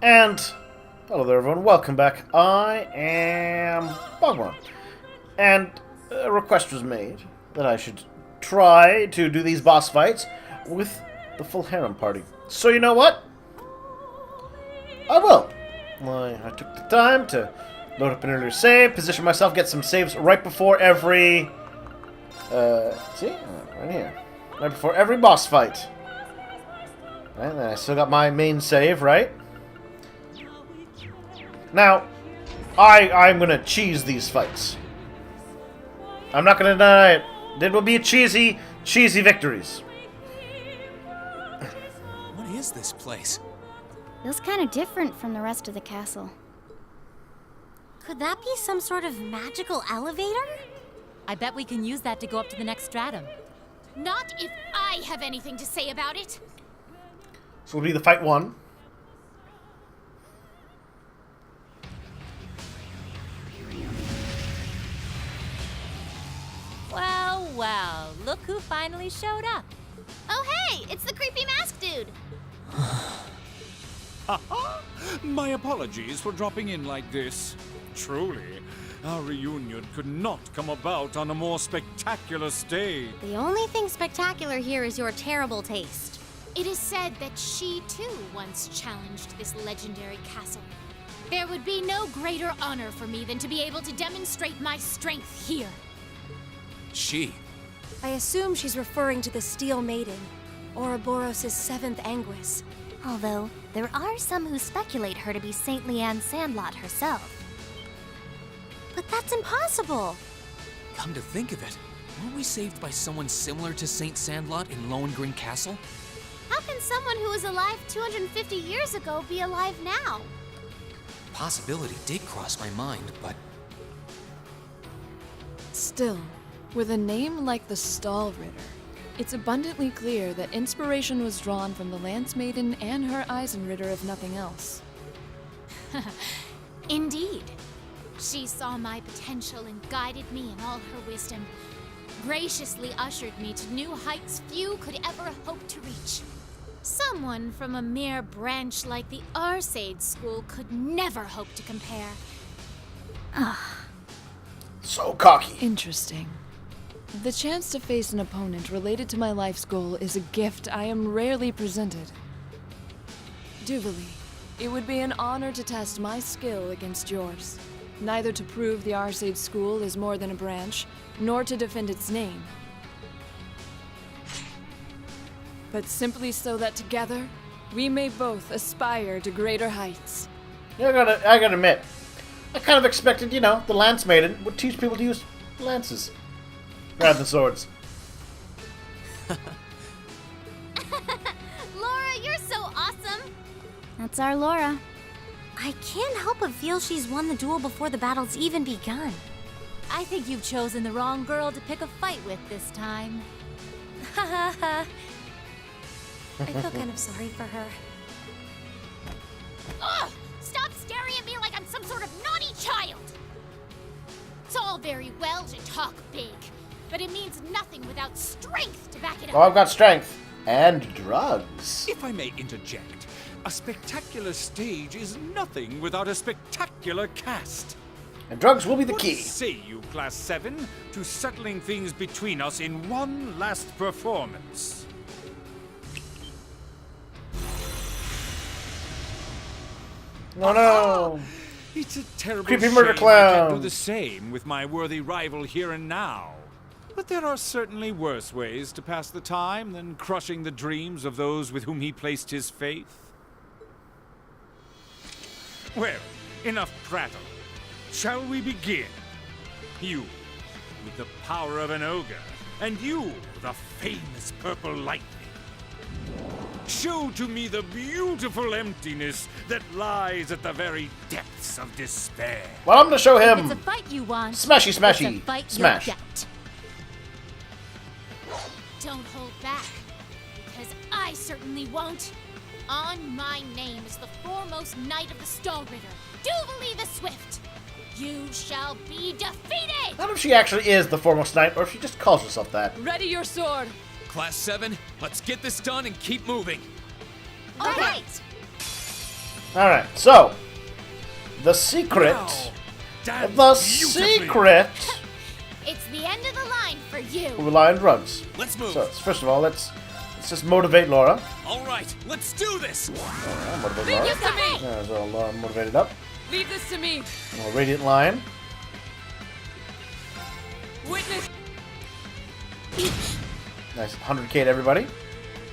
And hello there, everyone. Welcome back. I am BogMod, and a request was made that I should try to do these boss fights with the full harem party. So you know what? I will. I took the time to load up an earlier save, position myself, get some saves right before every. See, right here, right before every boss fight. And then I still got my main save, right? Now, I'm gonna cheese these fights. I'm not gonna deny it. It will be cheesy victories. What is this place? Feels kind of different from the rest of the castle. Could that be some sort of magical elevator? I bet we can use that to go up to the next stratum. Not if I have anything to say about it. So it'll be the fight one. Well, well, look who finally showed up. Oh hey, it's the creepy mask dude. My apologies for dropping in like this. Truly, our reunion could not come about on a more spectacular stage. The only thing spectacular here is your terrible taste. It is said that she too once challenged this legendary castle. There would be no greater honor for me than to be able to demonstrate my strength here. She? I assume she's referring to the Steel Maiden, Ouroboros' seventh Anguis. Although, there are some who speculate her to be Saint Leanne Sandlot herself. But that's impossible! Come to think of it, weren't we saved by someone similar to Saint Sandlot in Lohengrin Castle? How can someone who was alive 250 years ago be alive now? Possibility did cross my mind, but Still, with a name like the Stall Ritter, it's abundantly clear that inspiration was drawn from the Lance Maiden and her Eisenritter if nothing else. Indeed. She saw my potential and guided me in all her wisdom. Graciously ushered me to new heights few could ever hope to reach. Someone from a mere branch like the Arcade School could never hope to compare. So cocky. Interesting. The chance to face an opponent related to my life's goal is a gift I am rarely presented. Duvalie, it would be an honor to test my skill against yours. Neither to prove the Arcade School is more than a branch, nor to defend its name. But simply so that together, we may both aspire to greater heights. Yeah, I gotta admit, I kind of expected, the Lance Maiden would teach people to use lances rather than swords. Laura, you're so awesome! That's our Laura. I can't help but feel she's won the duel before the battle's even begun. I think you've chosen the wrong girl to pick a fight with this time. Ha ha ha. I feel kind of sorry for her. Ugh! Stop staring at me like I'm some sort of naughty child! It's all very well to talk big, but it means nothing without strength to back it up. Oh, I've got strength. And drugs. If I may interject, a spectacular stage is nothing without a spectacular cast. And drugs will be the What key. say you, Class 7, to settling things between us in one last performance? Oh no! It's a terrible Creepy shame murder I clown. can't do the same with my worthy rival here and now. But there are certainly worse ways to pass the time than crushing the dreams of those with whom he placed his faith. Well, enough prattle. Shall we begin? You, with the power of an ogre, and you, the famous purple lightning. Show to me the beautiful emptiness that lies at the very depths of despair. Well, I'm gonna show If him. it's a fight you want, Smashy, it's smashy. a fight Smash. you'll get. Don't hold back, because I certainly won't. On my name is the foremost knight of the Stall Ritter, Duvalie the Swift. You shall be defeated! I don't know if she actually is the foremost knight, or if she just calls herself that. Ready your sword! Class 7, let's get this done and keep moving. All right. Alright, so the secret. Wow. Done The beautifully. secret. It's the end of the line for you. We rely on drugs. Let's move. So first of all, let's just motivate Laura. All right, let's do this. Motivate Leave Laura. this to me! There's all motivated up. Leave this to me! More Radiant Lion. Witness! Nice 100k to everybody.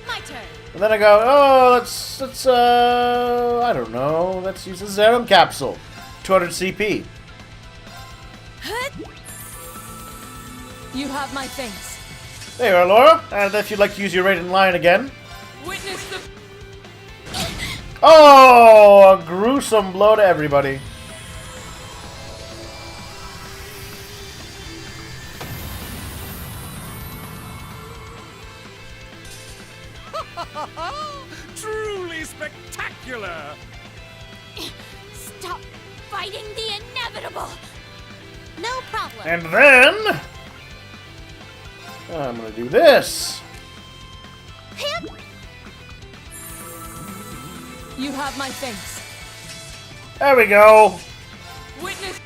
My turn. And then I go, oh, let's I don't know, let's use a Zerum capsule. 200 CP. You have my thanks. There you are, Laura. And if you'd like to use your Radiant Lion again. Witness the... Oh, a gruesome blow to everybody. Truly spectacular. Stop fighting the inevitable. No problem. And then I'm gonna do this. You have my thanks. There we go. Witness...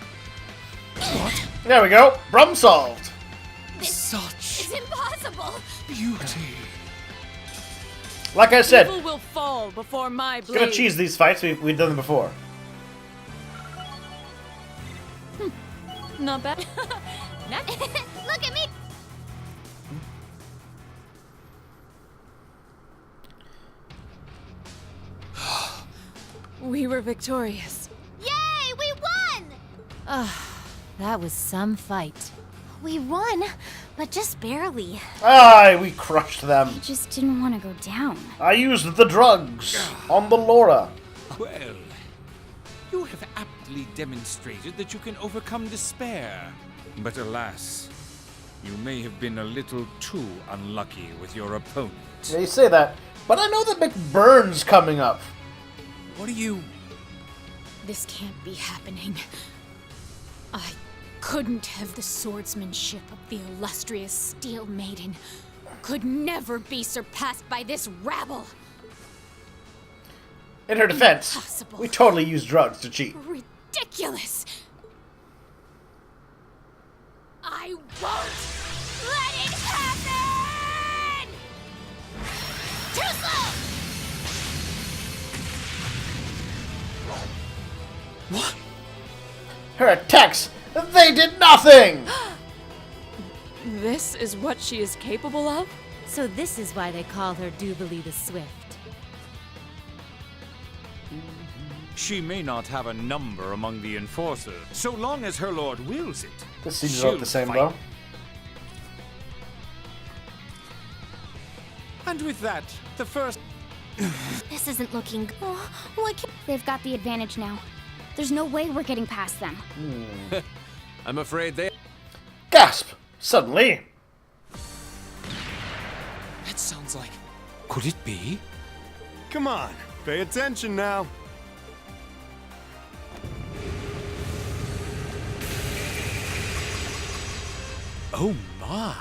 There we go. Problem solved. Such It's impossible. beauty. Like I said, Evil will fall before my blade. gonna cheese these fights. We've done them before. Not bad. Look at me. We were victorious. Yay, we won. That was some fight. We won, but just barely. Aye, we crushed them. I just didn't want to go down. I used the drugs on the Laura. Well, you have aptly demonstrated that you can overcome despair. But alas, you may have been a little too unlucky with your opponent. Yeah, you say that, but I know that McBurn's coming up. What are you... This can't be happening. I couldn't have the swordsmanship of the illustrious Steel Maiden. Could never be surpassed by this rabble. In her defense, Impossible. we totally used drugs to cheat. Ridiculous. I won't let it happen! Too slow! What? Her attacks, they did nothing! This is what she is capable of? So this is why they call her Duel the Swift. She may not have a number among the enforcers, so long as her lord wills it. This seems she'll about the same, fight. though. And with that, the first... This isn't looking good. Oh, what can... They've got the advantage now. There's no way we're getting past them. I'm afraid they... Gasp! Suddenly. That sounds like... Could it be? Come on, pay attention now. Oh my.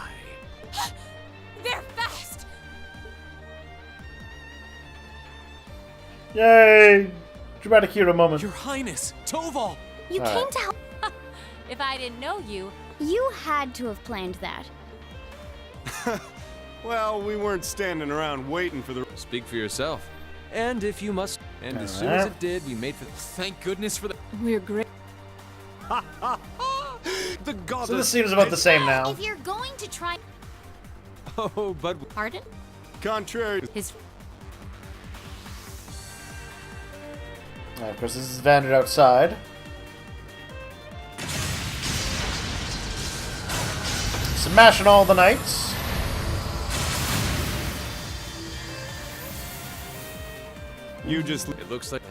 They're fast! Yay! Dramatic hero moment. Your Highness, Toval! You All came right. to help. If I didn't know you, You had to have planned that. Well, we weren't standing around waiting for the... Speak for yourself. And if you must... And as soon as Alright. it did, we made for... Thank goodness for the... We're great. The goddess... So this seems about the same now. If you're going to try... Oh, but... Pardon? Contrary... his Of course, this is Vander outside. Smashing all the knights. You just... It looks like...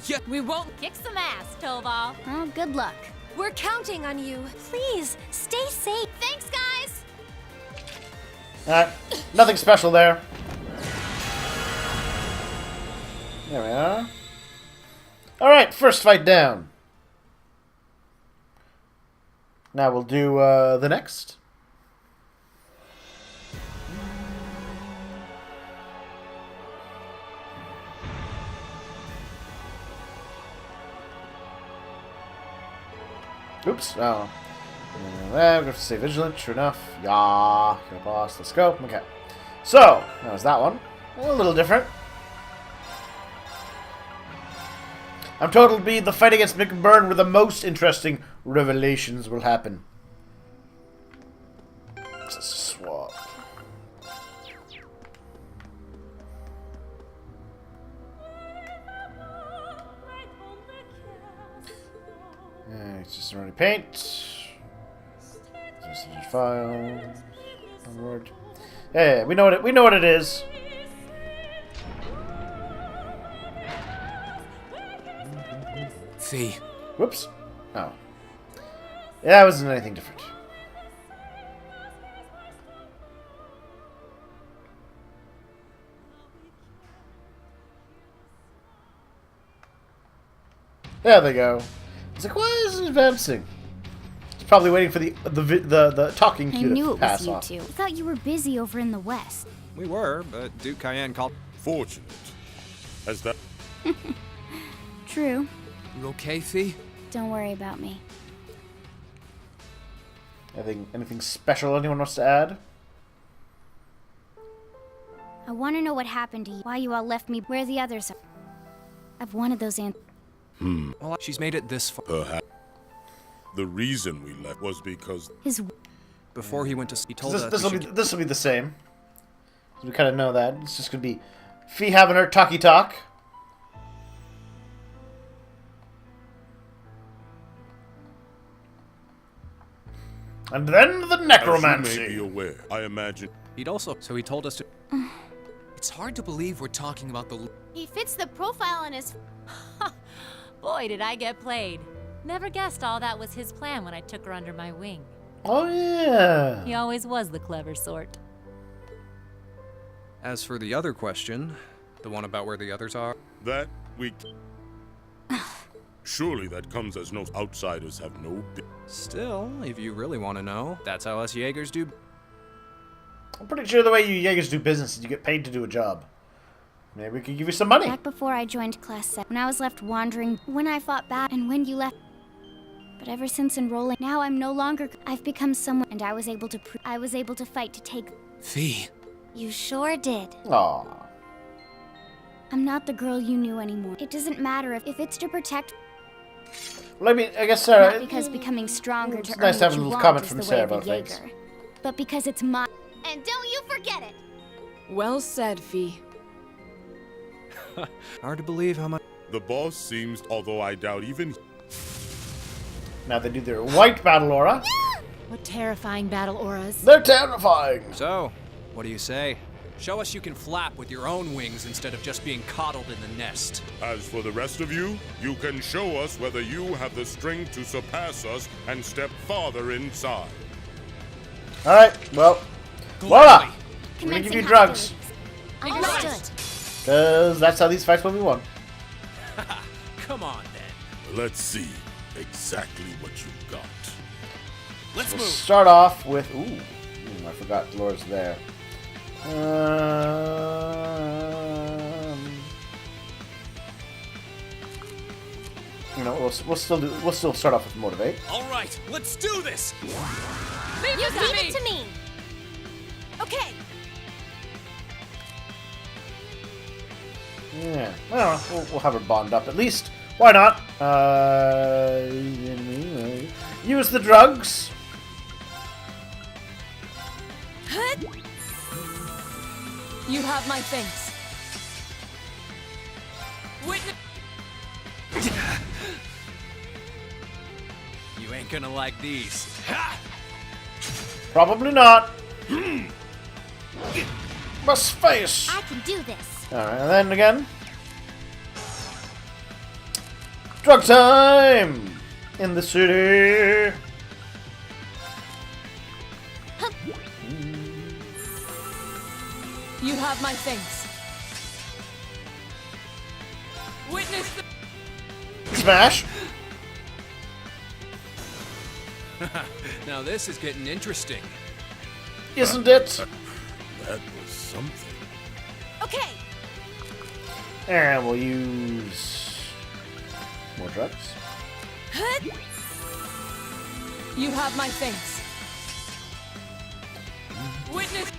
And... We won't. kick some ass, Toval. Well, good luck. We're counting on you. Please, stay safe. Thanks, guys! Alright, nothing special there. There we are. Alright, first fight down. Now we'll do the next. Oops. Oh. We have to stay vigilant. True enough. Yeah. Your boss. Let's go. Okay. So, that was that one. A little different. I'm told it'll be the fight against McBurn where the most interesting revelations will happen. Let's swap. It's just already paint. Message file. Onward. Yeah, we know what it is. Fee. Whoops. Oh. Yeah, it wasn't anything different. There they go. It's like, why is it advancing? It's probably waiting for the talking I cue knew to it pass was you off. two. I thought you were busy over in the west. We were, but Duke Cayenne called. Fortunate. As that. True. You okay, Fee? Don't worry about me. Anything special anyone wants to add? I want to know what happened to you. Why you all left me. Where the others are. I've wanted those answers. Well, she's made it this far. Perhaps. The reason we left was because His. Before he went to he told us This will be the same. We kind of know that. It's just gonna be Fee having her talkie talk. And then the as you necromancy. may be aware, I imagine. He'd also so he told us to It's hard to believe we're talking about the He fits the profile on his. Boy, did I get played. Never guessed all that was his plan when I took her under my wing. Oh yeah. He always was the clever sort. As for the other question, the one about where the others are, That we. Surely that comes as no outsiders have no. still, if you really want to know, that's how us Jaegers do. I'm pretty sure the way you Jaegers do business is you get paid to do a job. Maybe we could give you some money. Back before I joined Class 7, when I was left wandering, when I fought back, and when you left. But ever since enrolling, now I'm no longer. I've become someone, and I was able to fight to take. Fee. You sure did. Aww. I'm not the girl you knew anymore. It doesn't matter if it's to protect. Well, I mean, I guess Sarah. Not because becoming stronger it's to nice earn to have what a you little want comment is from the Sarah way of a about things. Jaeger. But because it's my. And don't you forget it. Well said, Fee. Hard to believe how much The boss seems, although I doubt even. Now they do their white battle aura. What terrifying battle auras. They're terrifying. So, what do you say? Show us you can flap with your own wings instead of just being coddled in the nest. As for the rest of you, you can show us whether you have the strength to surpass us and step farther inside. All right. Well, voila. We're gonna give you drugs, Understood. because that's how these fights will be won. Come on, then. Let's see exactly what you've got. Let's We'll move. start off with. Ooh, I forgot Laura's there. You know, we'll still start off with motivate. All right, let's do this. Leave it to me. Okay. Yeah, well, we'll have her bond up at least. Why not? Use the drugs. You have my thanks. Witness. You ain't gonna like these. Probably not. Must face. I can do this. Alright, and then again. Drug time! In the city! You have my thanks. Witness the. Smash! Now this is getting interesting. Isn't it? That was something. Okay. And we'll use more drugs. You have my thanks. Witness.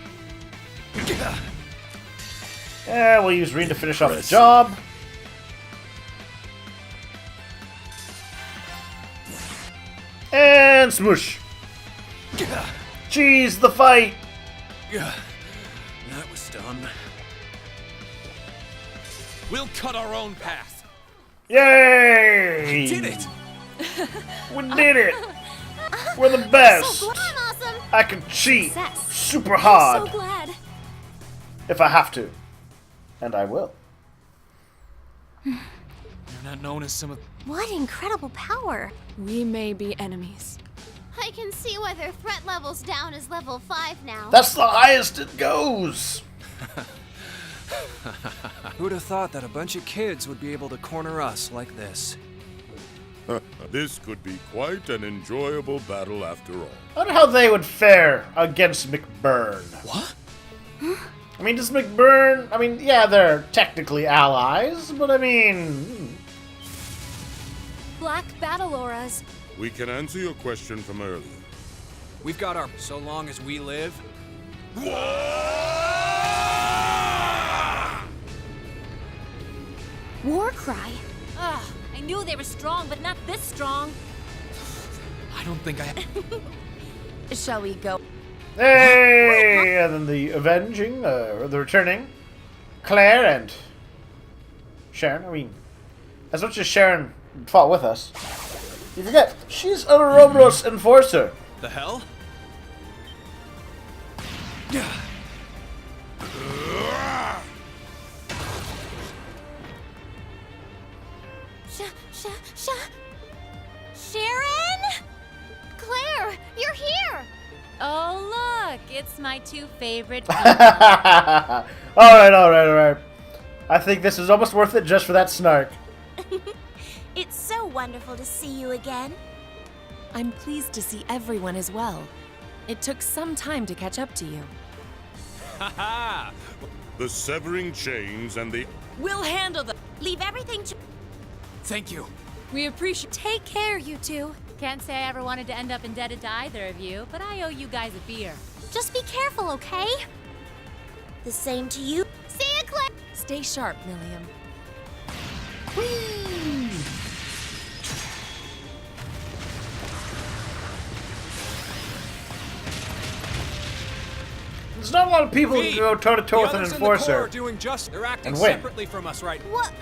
Yeah, we'll use Reen to finish off the job. And smoosh. Jeez, the fight. That was dumb. We'll cut our own path. Yay! Did it! We did it! We're the best! I'm awesome. I can cheat Success. super hard So glad. if I have to. And I will. You're not known as some of... What incredible power. We may be enemies. I can see why their threat level's down as level 5 now. That's the highest it goes! Who'd have thought that a bunch of kids would be able to corner us like this? This could be quite an enjoyable battle after all. I wonder how they would fare against McBurn. What? I mean, does McBurn... I mean, yeah, they're technically allies, but I mean... Black battle auras. We can answer your question from earlier. We've got our so long as we live. War cry. Ugh, I knew they were strong, but not this strong. I don't think I... Shall we go? Hey! And then the avenging, the returning, Claire and Sharon. I mean, as much as Sharon fought with us, you forget, she's a Ouroboros enforcer. The hell? Sharon? Claire, you're here! Oh, look, it's my two favorite. Alright. I think this is almost worth it just for that snark. It's so wonderful to see you again. I'm pleased to see everyone as well. It took some time to catch up to you. Haha! The severing chains and the... We'll handle them. Leave everything to... Thank you. We appreciate. Take care, you two. Can't say I ever wanted to end up indebted to either of you, but I owe you guys a beer. Just be careful, okay? The same to you. See ya, Claire! Stay sharp, Milliam. There's not a lot of people who V, can go toe-to-toe with an The others in the Corps are enforcer. doing just... They're acting And win. separately from us right now. What?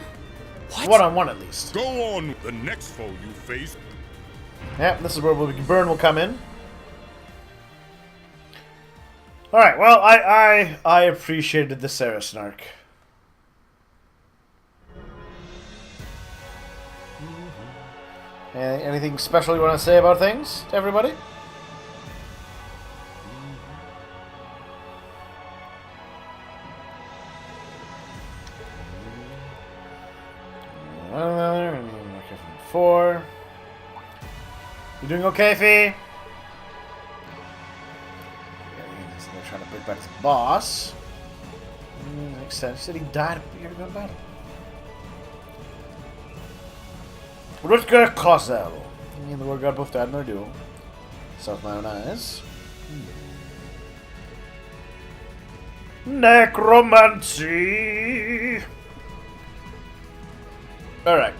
One-on-one, at least. Go on, the next foe you face. Yeah, this is where McBurn will come in. Alright, well, I appreciated the Sarah snark. Anything special you want to say about things to everybody? Four. You doing okay, Fee? They're trying to bring back the boss. Makes sense. Said he died a gun battle. Rutger Kozel. Me and the War God both died in our duel. Saw with my own eyes. Necromancy! Alright.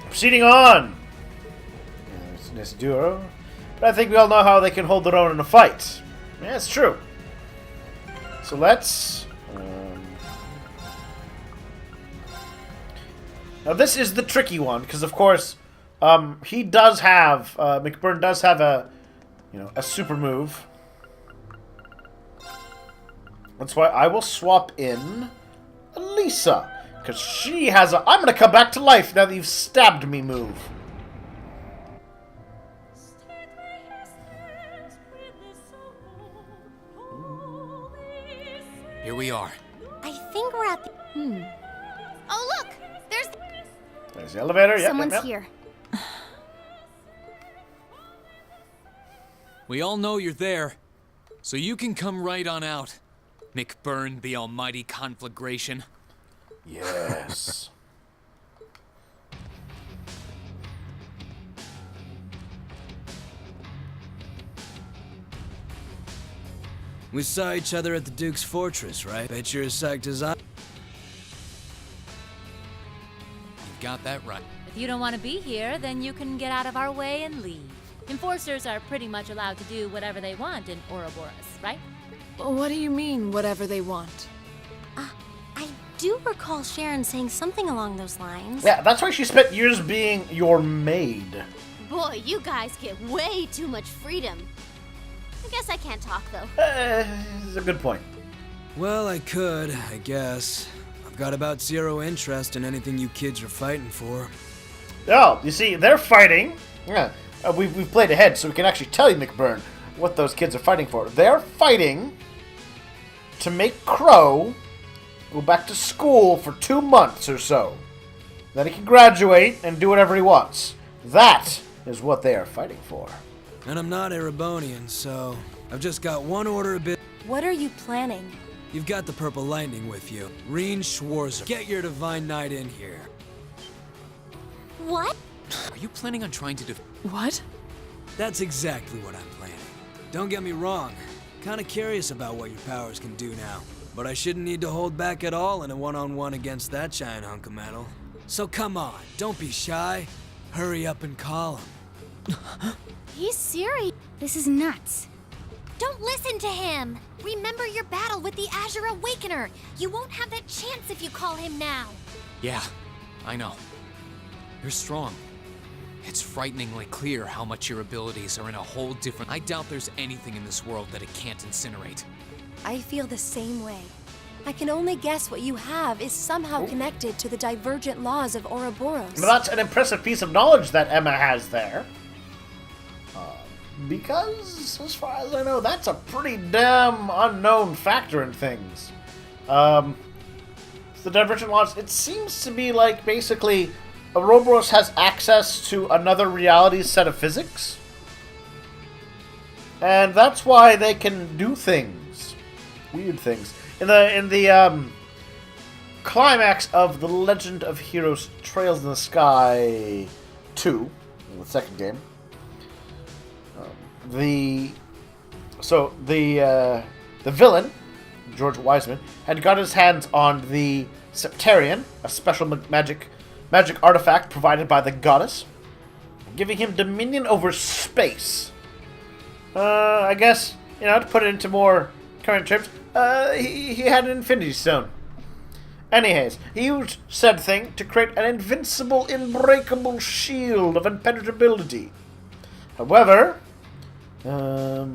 Proceeding on! Yeah, it's a nice duo. But I think we all know how they can hold their own in a fight. Yeah, it's true. So let's... Now this is the tricky one, because of course, he does have, McBurn does have a super move. That's why I will swap in Lisa, because she has a I'm going to come back to life now that you've stabbed me move. Here we are. I think we're at the... Oh, look! There's the elevator. Yep, Someone's yep. here. We all know you're there, so you can come right on out. McBurn, the almighty conflagration. Yes. We saw each other at the Duke's fortress, right? Bet you're as psyched as I. You've got that right. If you don't want to be here, then you can get out of our way and leave. Enforcers are pretty much allowed to do whatever they want in Ouroboros, right? What do you mean, whatever they want? I do recall Sharon saying something along those lines. Yeah, that's why she spent years being your maid. Boy, you guys get way too much freedom. I guess I can't talk, though. It's a good point. Well, I could, I guess. I've got about zero interest in anything you kids are fighting for. Oh, you see, they're fighting. Yeah, we've played ahead, so we can actually tell you, McBurn, what those kids are fighting for. They're fighting to make Crow go back to school for 2 months or so. Then he can graduate and do whatever he wants. That is what they are fighting for. And I'm not Erebonian, so I've just got one order a bit. What are you planning? You've got the Purple Lightning with you. Reen Schwarzer. Get your Divine Knight in here. What? Are you planning on trying to What? That's exactly what I'm planning. Don't get me wrong. Kinda curious about what your powers can do now. But I shouldn't need to hold back at all in a one-on-one against that giant hunk of metal. So come on, don't be shy. Hurry up and call him. He's serious. This is nuts. Don't listen to him. Remember your battle with the Azure Awakener. You won't have that chance if you call him now. Yeah, I know. You're strong. It's frighteningly clear how much your abilities are in a whole different... I doubt there's anything in this world that it can't incinerate. I feel the same way. I can only guess what you have is somehow connected to the divergent laws of Ouroboros. Well, that's an impressive piece of knowledge that Emma has there. Because, as far as I know, that's a pretty damn unknown factor in things. The divergent laws, it seems to be like, basically, Ouroboros has access to another reality's set of physics. And that's why they can do things. Weird things. In the climax of The Legend of Heroes Trails in the Sky 2, the second game, the villain, George Wiseman, had got his hands on the Septarian, a special magic artifact provided by the goddess, giving him dominion over space. I guess, to put it into more current terms, he had an Infinity Stone. Anyways, he used said thing to create an invincible, unbreakable shield of impenetrability. However, what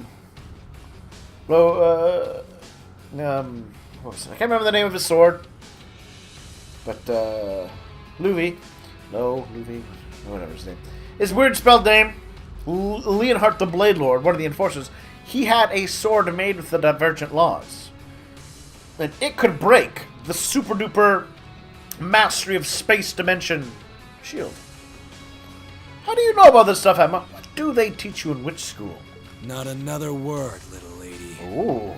was it? I can't remember the name of his sword, but Luvi, whatever his name, his weird spelled name, Leonhardt the Blade Lord, one of the enforcers. He had a sword made with the divergent laws, and it could break the super duper mastery of space dimension shield. How do you know about this stuff, Emma? What do they teach you in witch school? Not another word, little lady. Ooh.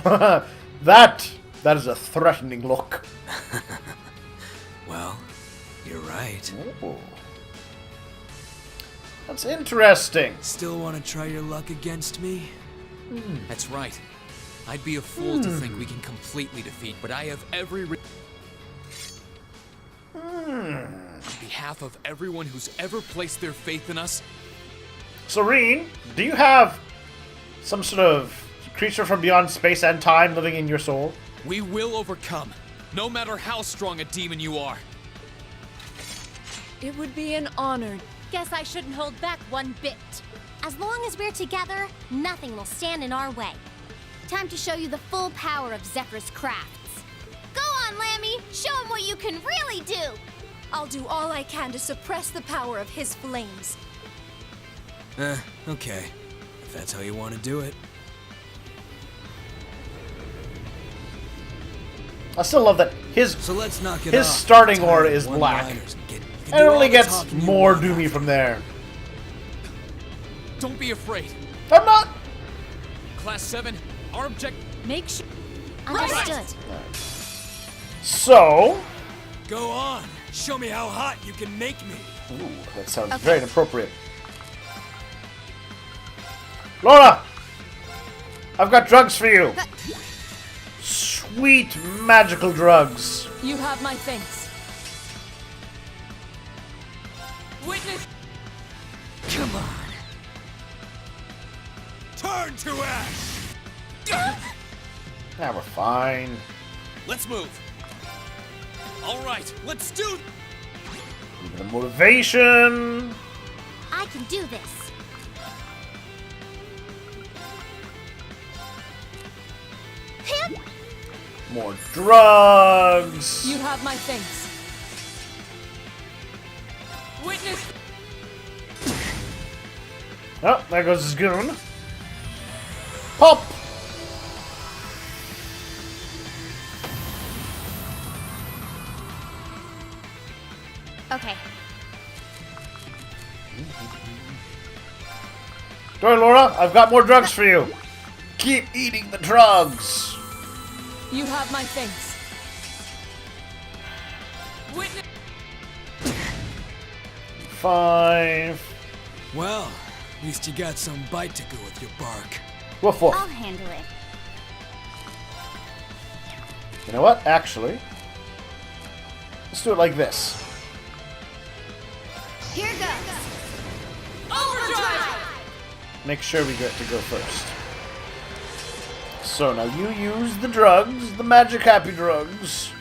That is a threatening look. Well, you're right. Ooh. That's interesting. Still want to try your luck against me? That's right. I'd be a fool to think we can completely defeat, but I have every on behalf of everyone who's ever placed their faith in us. Serene, do you have some sort of creature from beyond space and time living in your soul? We will overcome, no matter how strong a demon you are. It would be an honor. Guess I shouldn't hold back one bit. As long as we're together, nothing will stand in our way. Time to show you the full power of Zephyr's crafts. Go on, Lammy! Show him what you can really do! I'll do all I can to suppress the power of his flames. Okay. If that's how you want to do it. I still love that his let's knock it his off. starting aura is black. And It only gets more doomy from there. Don't be afraid. I'm not. Class 7, our objective. Make sure. Understood. So. Go on. Show me how hot you can make me. Ooh, that sounds very inappropriate. Laura! I've got drugs for you. Sweet magical drugs. You have my thanks. Witness. Come on. Turn to ash! Yeah, we're fine. Let's move. All right, let's do. Even the motivation. I can do this. More drugs. You have my thanks. Witness. Oh, there goes his goon. Pop! Okay. Sorry, Laura, I've got more drugs for you. Keep eating the drugs. You have my thanks. Witness. 5. Well, at least you got some bite to go with your bark. Woof woof. I'll handle it. You know what? Actually, let's do it like this. Here goes. Overdrive! Make sure we get to go first. So now you use the drugs, the magic happy drugs.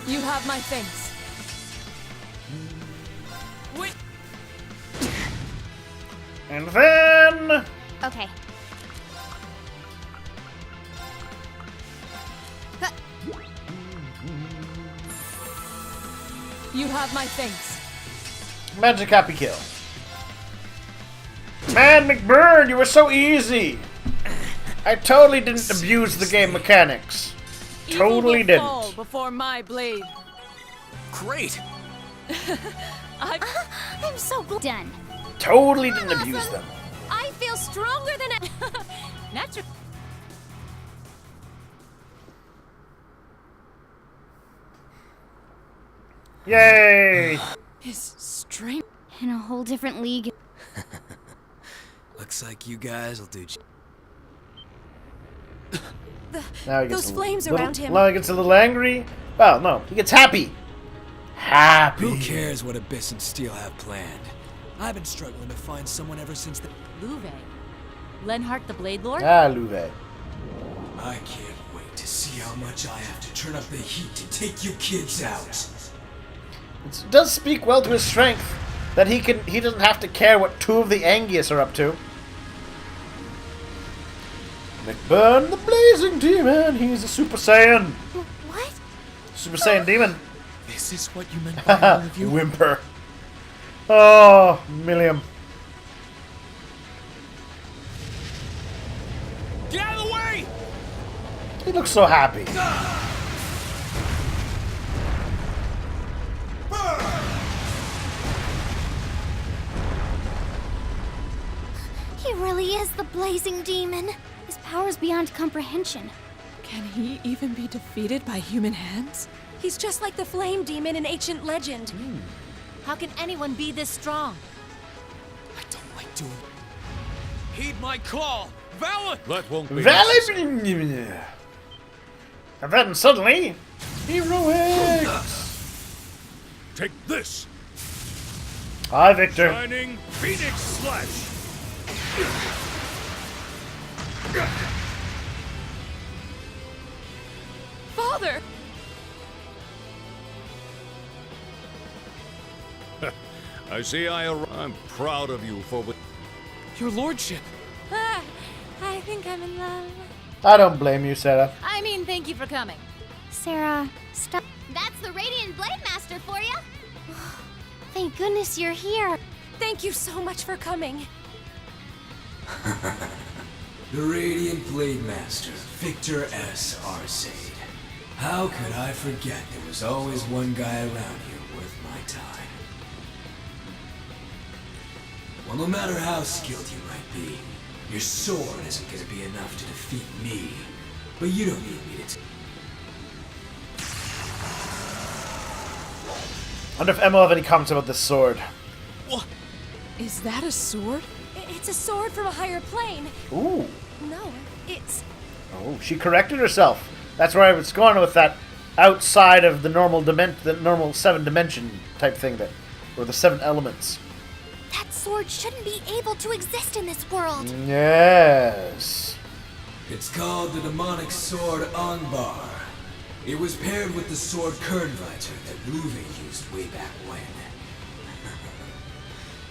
You have my thanks. Wait. And then... Okay. You have my thanks. Magic happy kill. Man, McBurn, you were so easy. I totally didn't abuse the game mechanics. Totally Evil will didn't. fall before my blade. Great. I'm so done. Totally didn't abuse them. I feel stronger than natural. Yay! His strength. In a whole different league. Looks like you guys will do. Now he gets Those a flames little, around him. Now he gets a little angry. Well, no, he gets happy. Happy. Who cares what Abyss and Steel have planned? I've been struggling to find someone ever since the. Luve. Lenhart the Blade Lord? Ah, Louvet. I can't wait to see how much I have to turn up the heat to take you kids out. It does speak well to his strength that he doesn't have to care what 2 of the Angius are up to. McBurn, the Blazing Demon, he's a Super Saiyan. What? Super Saiyan Demon. This is what you meant by all of you? Whimper. Oh, Milliam. Get out of the way! He looks so happy. He really is the Blazing Demon. His power's beyond comprehension. Can he even be defeated by human hands? He's just like the flame demon in ancient legend. How can anyone be this strong? I don't like doing. Heed my call! Valor! That won't be And then suddenly, heroic. Take this! Hi, Victor. Shining Phoenix Slash! Father! I see I'm proud of you for... Your lordship. I think I'm in love. I don't blame you, Sarah. I mean, thank you for coming. Sarah, stop. That's the Radiant Blade Master for you. Thank goodness you're here. Thank you so much for coming. The Radiant Blade Master, Victor S. Arcade. How could I forget there was always one guy around here worth my time? Well, no matter how skilled you might be, your sword isn't going to be enough to defeat me. But you don't need me to. I wonder if Emma will have any comments about this sword. Is that a sword? It's a sword from a higher plane. Ooh. No, it's... Oh, she corrected herself. That's where I was going with that outside of the normal seven dimension type thing or the seven elements. That sword shouldn't be able to exist in this world. Yes. It's called the demonic sword Angbar. It was paired with the sword Kernviter that Luve used way back when.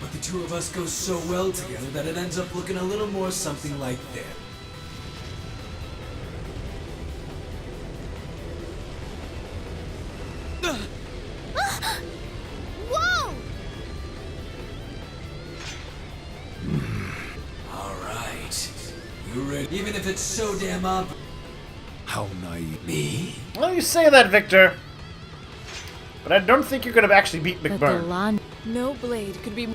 But the two of us go so well together that it ends up looking a little more something like this. Whoa! Alright. You ready? Even if it's so damn obvious. How naive. Me? Well, you say that, Victor. But I don't think you could have actually beat McBurn. No blade could be...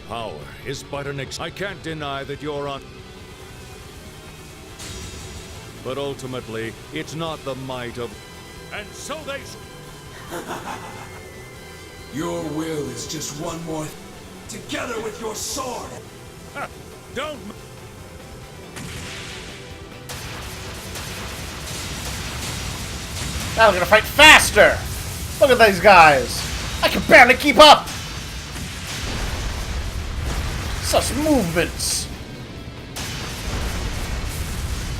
Power is but an I can't deny that you're on. But ultimately, it's not the might of... And so they... Your will is just one more together with your sword. Don't... Now we're gonna fight faster! Look at these guys! I can barely keep up! Such movements!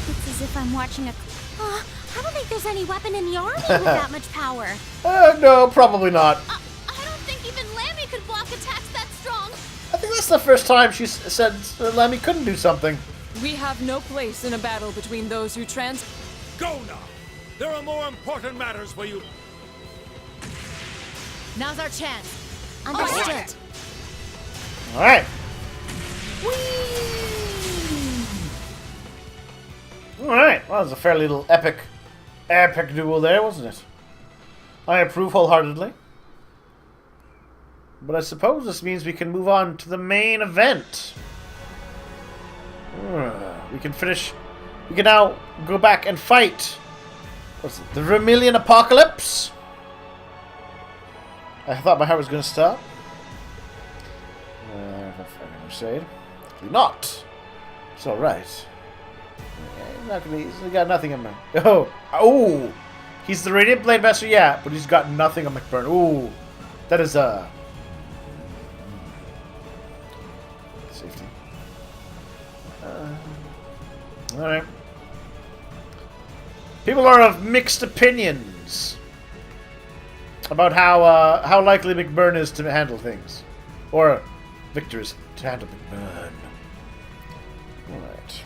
It's as if I'm watching a... I don't think there's any weapon in the army with that much power. No, probably not. I don't think even Lammy could block attacks that strong. I think that's the first time she said Lammy couldn't do something. We have no place in a battle between those who Go now! There are more important matters for you. Now's our chance. Understood. Alright. Alright, well, that was a fairly little epic duel there, wasn't it? I approve wholeheartedly. But I suppose this means we can move on to the main event. We can now go back and fight. What's it? The Vermilion Apocalypse? I thought my heart was going to stop. Crusade. Not. It's alright. He's got nothing on my... Oh! He's the Radiant Blade Master, yeah, but he's got nothing on McBurn. Ooh. That is, safety. Alright. People are of mixed opinions about how likely McBurn is to handle things. Or Victor is to handle McBurn. Alright.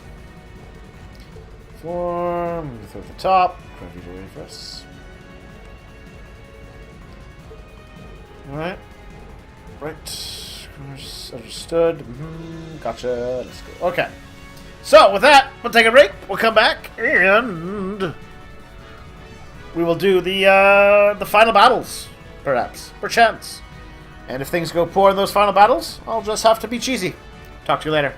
Form, throw at the top. Gravity ready for us. Alright. Right. Understood. Gotcha. Let's go. Okay. So, with that, we'll take a break. We'll come back, and we will do the final battles, perchance. And if things go poor in those final battles, I'll just have to be cheesy. Talk to you later.